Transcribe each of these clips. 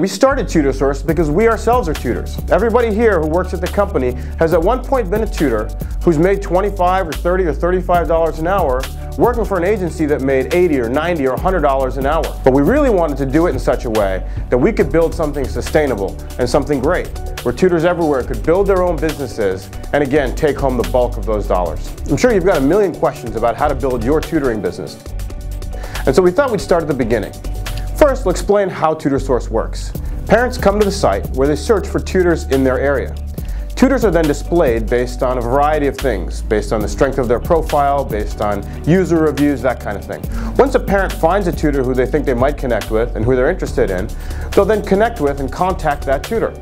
We started TutorSource because we ourselves are tutors. Everybody here who works at the company has at one point been a tutor who's made $25 or $30 or $35 an hour working for an agency that made $80 or $90 or $100 an hour. But we really wanted to do it in such a way that we could build something sustainable and something great, where tutors everywhere could build their own businesses and again take home the bulk of those dollars. I'm sure you've got a million questions about how to build your tutoring business. And so we thought we'd start at the beginning. First, we'll explain how TutorSource works. Parents come to the site where they search for tutors in their area. Tutors are then displayed based on a variety of things, based on the strength of their profile, based on user reviews, that kind of thing. Once a parent finds a tutor who they think they might connect with and who they're interested in, they'll then connect with and contact that tutor.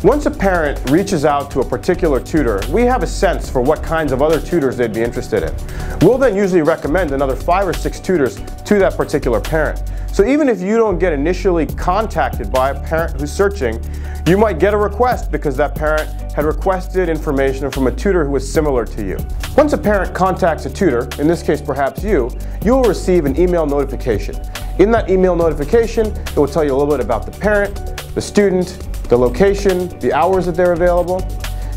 Once a parent reaches out to a particular tutor, we have a sense for what kinds of other tutors they'd be interested in. We'll then usually recommend another 5 or 6 tutors to that particular parent. So even if you don't get initially contacted by a parent who's searching, you might get a request because that parent had requested information from a tutor who was similar to you. Once a parent contacts a tutor, in this case perhaps you will receive an email notification. In that email notification, it will tell you a little bit about the parent, the student, the location, the hours that they're available.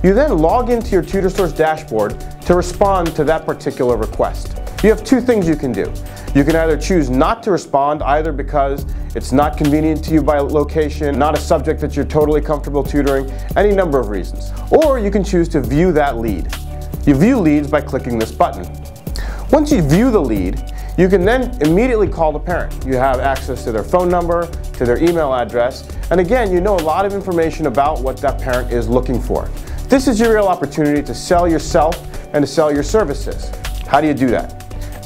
You then log into your TutorSource dashboard to respond to that particular request. You have 2 things you can do. You can either choose not to respond, either because it's not convenient to you by location, not a subject that you're totally comfortable tutoring, any number of reasons. Or you can choose to view that lead. You view leads by clicking this button. Once you view the lead, you can then immediately call the parent. You have access to their phone number, to their email address, and again, you know a lot of information about what that parent is looking for. This is your real opportunity to sell yourself and to sell your services. How do you do that?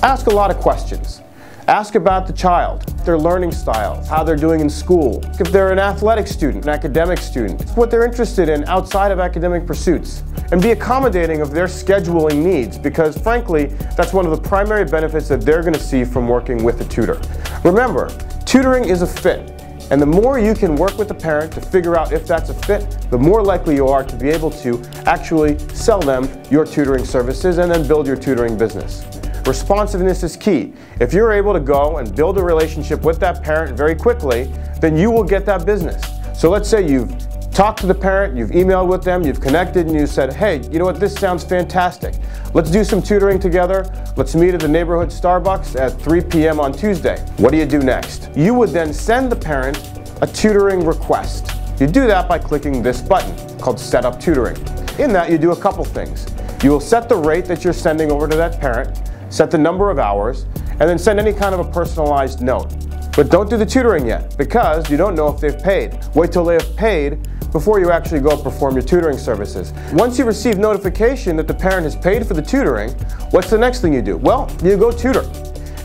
Ask a lot of questions. Ask about the child, their learning styles, how they're doing in school, if they're an athletic student, an academic student, what they're interested in outside of academic pursuits, and be accommodating of their scheduling needs because frankly, that's one of the primary benefits that they're going to see from working with a tutor. Remember, tutoring is a fit. And the more you can work with the parent to figure out if that's a fit, the more likely you are to be able to actually sell them your tutoring services and then build your tutoring business. Responsiveness is key. If you're able to go and build a relationship with that parent very quickly, then you will get that business. So let's say you've talked to the parent, you've emailed with them, you've connected, and you said, hey, you know what, this sounds fantastic. Let's do some tutoring together. Let's meet at the neighborhood Starbucks at 3 p.m. on Tuesday. What do you do next? You would then send the parent a tutoring request. You do that by clicking this button called Set Up Tutoring. In that, you do a couple things. You will set the rate that you're sending over to that parent, set the number of hours, and then send any kind of a personalized note. But don't do the tutoring yet, because you don't know if they've paid. Wait till they have paid before you actually go perform your tutoring services. Once you receive notification that the parent has paid for the tutoring, what's the next thing you do? Well, you go tutor.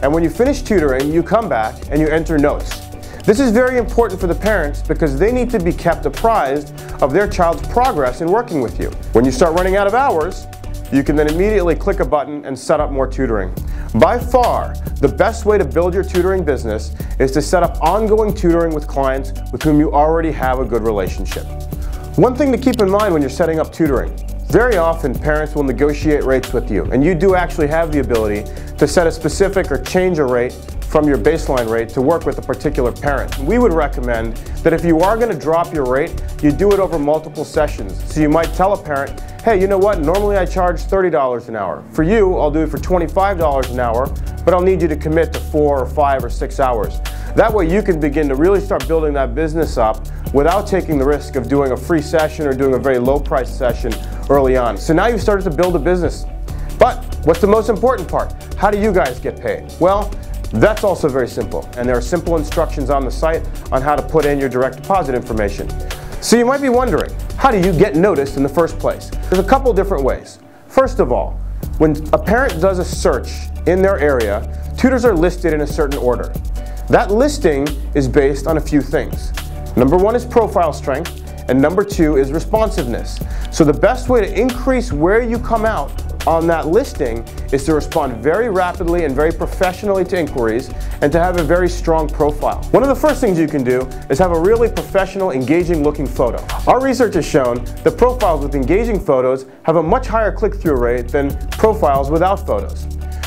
And when you finish tutoring, you come back and you enter notes. This is very important for the parents because they need to be kept apprised of their child's progress in working with you. When you start running out of hours, you can then immediately click a button and set up more tutoring. By far, the best way to build your tutoring business is to set up ongoing tutoring with clients with whom you already have a good relationship. One thing to keep in mind when you're setting up tutoring, very often parents will negotiate rates with you, and you do actually have the ability to set a specific or change a rate from your baseline rate to work with a particular parent. We would recommend that if you are going to drop your rate, you do it over multiple sessions. So you might tell a parent, hey, you know what, normally I charge $30 an hour. For you, I'll do it for $25 an hour, but I'll need you to commit to 4 or 5 or 6 hours. That way you can begin to really start building that business up without taking the risk of doing a free session or doing a very low price session early on. So now you've started to build a business. But what's the most important part? How do you guys get paid? Well, that's also very simple, and there are simple instructions on the site on how to put in your direct deposit information. So you might be wondering, how do you get noticed in the first place? There's a couple different ways. First of all, when a parent does a search in their area, tutors are listed in a certain order. That listing is based on a few things. Number 1 is profile strength, and number 2 is responsiveness. So the best way to increase where you come out on that listing is to respond very rapidly and very professionally to inquiries and to have a very strong profile. One of the first things you can do is have a really professional, engaging looking photo. Our research has shown that profiles with engaging photos have a much higher click-through rate than profiles without photos.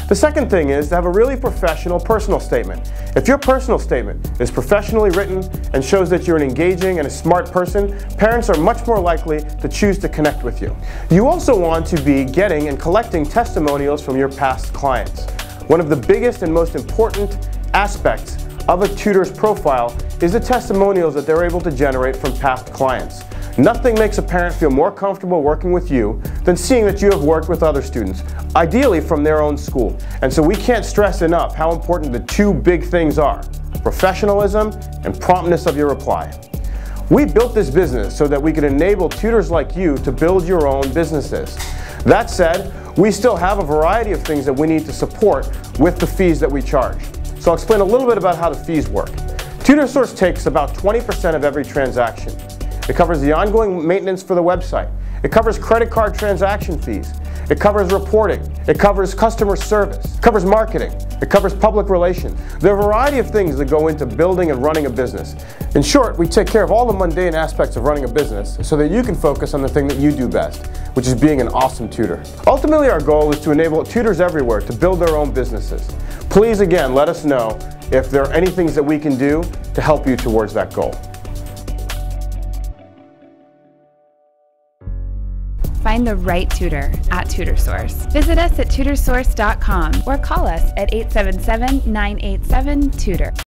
The second thing is to have a really professional personal statement. If your personal statement is professionally written and shows that you're an engaging and a smart person, parents are much more likely to choose to connect with you. You also want to be getting and collecting testimonials from your past clients. One of the biggest and most important aspects of a tutor's profile is the testimonials that they're able to generate from past clients. Nothing makes a parent feel more comfortable working with you than seeing that you have worked with other students, ideally from their own school. And so we can't stress enough how important the two big things are: professionalism and promptness of your reply. We built this business so that we could enable tutors like you to build your own businesses. That said, we still have a variety of things that we need to support with the fees that we charge. So I'll explain a little bit about how the fees work. TutorSource takes about 20% of every transaction. It covers the ongoing maintenance for the website. It covers credit card transaction fees. It covers reporting. It covers customer service. It covers marketing. It covers public relations. There are a variety of things that go into building and running a business. In short, we take care of all the mundane aspects of running a business so that you can focus on the thing that you do best, which is being an awesome tutor. Ultimately, our goal is to enable tutors everywhere to build their own businesses. Please, again, let us know if there are any things that we can do to help you towards that goal. Find the right tutor at TutorSource. Visit us at tutorsource.com or call us at 877-987-TUTOR.